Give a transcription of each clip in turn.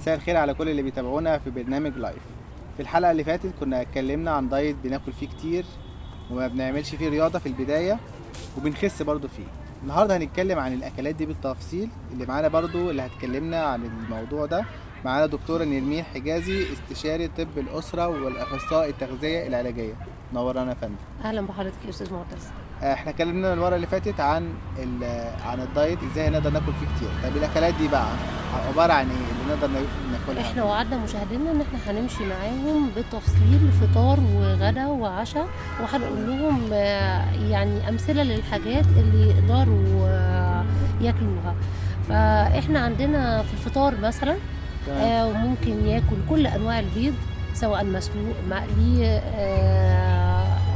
مساء الخير على كل اللي بيتابعونا في برنامج لايف. في الحلقة اللي فاتت كنا اتكلمنا عن دايت بناكل فيه كتير وما بنعملش فيه رياضة في البداية وبنخس برضو فيه. النهاردة هنتكلم عن الأكلات دي بالتفصيل. اللي معانا برضو اللي هتكلمنا عن الموضوع ده معانا دكتورة نرمين حجازي، استشاري طب الأسرة والأخصائي التغذية العلاجية. نورانا يا فندم. اهلا بحضرتك يا استاذ معتز. احنا اتكلمنا المرة اللي فاتت عن الدايت، ازاي نقدر ناكل فيه كتير. طيب الأكلات دي بقى عبارة عن ايه اللي نقدر ناكلها؟ احنا وعدنا مشاهدينا ان احنا هنمشي معاهم بالتفصيل فطار وغدا وعشاء، وهنقول لهم يعني امثله للحاجات اللي يقدروا ياكلوها. فاحنا عندنا في الفطار مثلا ممكن ياكل كل انواع البيض، سواء مسلوق مقلي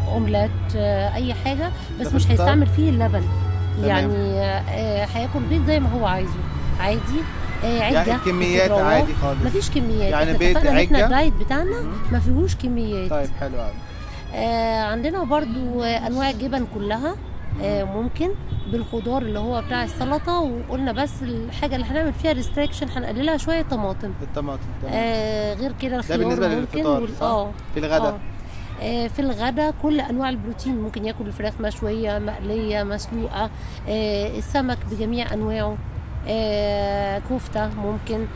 اومليت اي حاجه، بس مش هيستعمل فيه اللبن. يعني هياكل بيض زي ما هو عايزه عادي. يعني كميات عادي خالص، مفيش كميات. يعني بيض عجة. احنا الدايت بتاعنا ما فيهوش كميات. طيب حلو قوي. عندنا برضو انواع الجبن كلها ممكن بالخضار اللي هو بتاع السلطه، وقلنا بس الحاجه اللي هنعمل فيها ريستريكشن هنقللها شويه الطماطم. غير كده الخيار ده بالنسبه للفطار صح؟ في الغداء في الغداء كل انواع البروتين، ممكن ياكل الفراخ مشويه مقليه مسلوقه، السمك بجميع انواعه، كفته ممكن،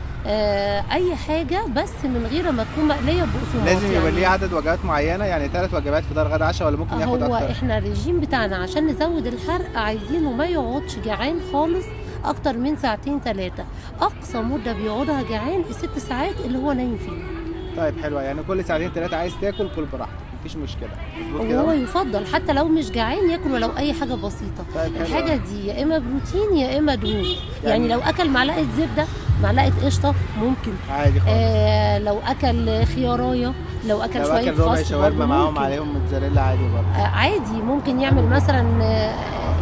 اي حاجه بس من غير ما تكون مقليه بقسماط. لازم يبقى ليه عدد وجبات معينه، يعني 3 وجبات فطار غدا عشاء، ولا ممكن ياخد اكتر؟ هو احنا الرجيم بتاعنا عشان نزود الحرق عايزينه ما يقعدش جعان خالص اكتر من 2-3 ساعات. اقصى مده بيقعدها جعان 6 ساعات اللي هو نايم فيه. طيب حلوه، يعني كل 2-3 عايز تاكل كل براحتك مفيش مشكله. وهو يفضل حتى لو مش جعان ياكل ولو اي حاجه بسيطه. طيب الحاجه دي يا اما بروتين يا اما دهون. يعني لو اكل معلقه زبده معلقه قشطه ممكن عادي خالص. لو اكل خيارايه، لو اكل شويه ربع شاورما معاهم عليهم موتزاريلا عادي برضه. عادي ممكن يعمل مثلا.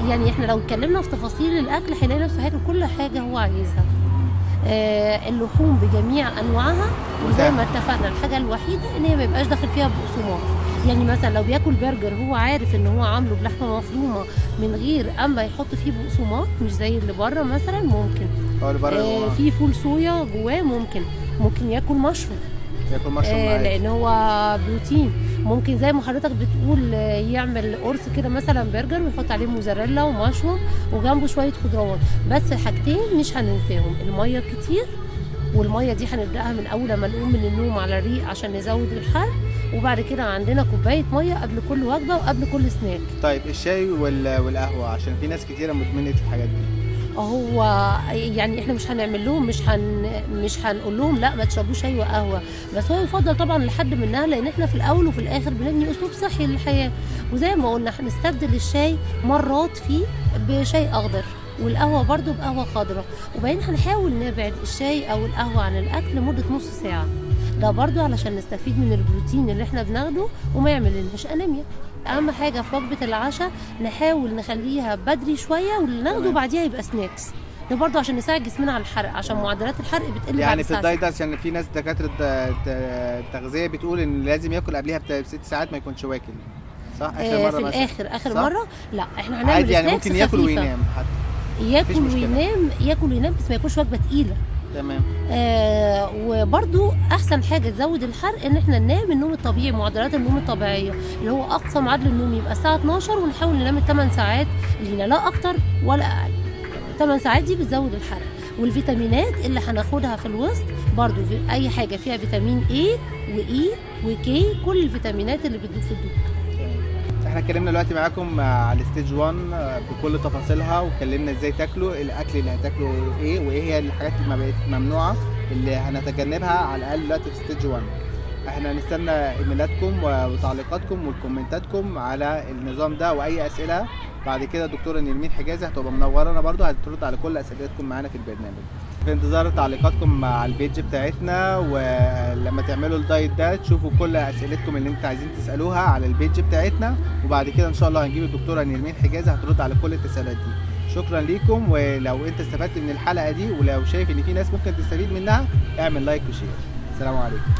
يعني احنا لو اتكلمنا في تفاصيل الاكل هيلاقي نفسه هياكل كل حاجه هو عايزها. اللحوم بجميع انواعها، وزي ما اتفقنا الحاجه الوحيده ان هي ما يبقاش داخل فيها بقسماط. يعني مثلا لو بياكل برجر هو عارف ان هو عامله بلحمه مفرومه من غير اما يحط فيه بقسماط، مش زي اللي بره مثلا. ممكن في فول صويا جواه، ممكن ياكل مشروم لان هو بروتين. ممكن زي ما حضرتك بتقول يعمل قرص كده مثلا برجر ويحط عليه موزاريلا ومشروم وجنبه شويه خضروات. بس حاجتين مش هننساهم، الميه كتير، والميه دي هنبداها من اول ما نقوم من النوم على الريق عشان نزود الحرق، وبعد كده عندنا كوبايه ميه قبل كل وجبه وقبل كل سناك. طيب الشاي والقهوه، عشان في ناس كتيره مدمنه الحاجات دي. هو يعني احنا مش هنعمل لهم مش هنقول لهم لا ما تشربوش شاي وقهوه، بس هو يفضل طبعا لحد منها، لان احنا في الاول وفي الاخر بنبني اسلوب صحي للحياه. وزي ما قلنا هنستبدل الشاي مرات فيه بشاي اخضر، والقهوه برضو بقهوه خضراء، وبعدين هنحاول نبعد الشاي او القهوه عن الاكل لمده نص ساعه. ده برضو علشان نستفيد من البروتين اللي احنا بناخده وما يعملناش انيميا. اهم حاجه في وجبه العشاء نحاول نخليها بدري شويه، واللي ناخده بعديها يبقى سناكس. ده برضو عشان نساعد جسمنا على الحرق، عشان معدلات الحرق بتقل يعني في الدايت، عشان في ناس دكاتره التغذيه بتقول ان لازم ياكل قبلها ب6 ساعات ما يكونش واكل، صح؟ اخر مره في الاخر اخر مره لا، احنا هنعمل عادي يعني ممكن ياكل وينام، حتى ياكل وينام بس ما ياكلش وجبه تقيله. تمام. وبرضو احسن حاجه تزود الحرق ان احنا ننام النوم الطبيعي، معدلات النوم الطبيعيه اللي هو اقصى معدل النوم يبقى الساعه 12، ونحاول ننام 8 ساعات لينا، لا اكتر ولا اقل. 8 ساعات دي بتزود الحرق. والفيتامينات اللي هناخدها في الوسط برضو في اي حاجه فيها فيتامين A وإي وكي، كل الفيتامينات اللي بتدوب في الدهون. احنا اتكلمنا دلوقتي معاكم على الستيج 1 بكل تفاصيلها، واتكلمنا ازاي تاكلوا الاكل اللي هتاكلوا ايه، وايه هي الحاجات اللي ما بقت ممنوعه اللي هنتجنبها على الاقل دلوقتي في ستيج 1. احنا هنستنى ايميلاتكم وتعليقاتكم وكومنتاتكم على النظام ده واي اسئله. بعد كده الدكتوره نرمين حجازي هتبقى منورانا برضو، هترد على كل اسئلتكم معانا في البرنامج. في انتظار تعليقاتكم على البيج بتاعتنا، ولما تعملوا الدايت ده تشوفوا كل اسئلتكم اللي انتوا عايزين تسالوها على البيج بتاعتنا، وبعد كده ان شاء الله هنجيب الدكتوره نرمين حجازي هترد على كل التساؤلات دي. شكرا ليكم، ولو انت استفدت من الحلقه دي ولو شايف ان في ناس ممكن تستفيد منها اعمل لايك وشير. السلام عليكم.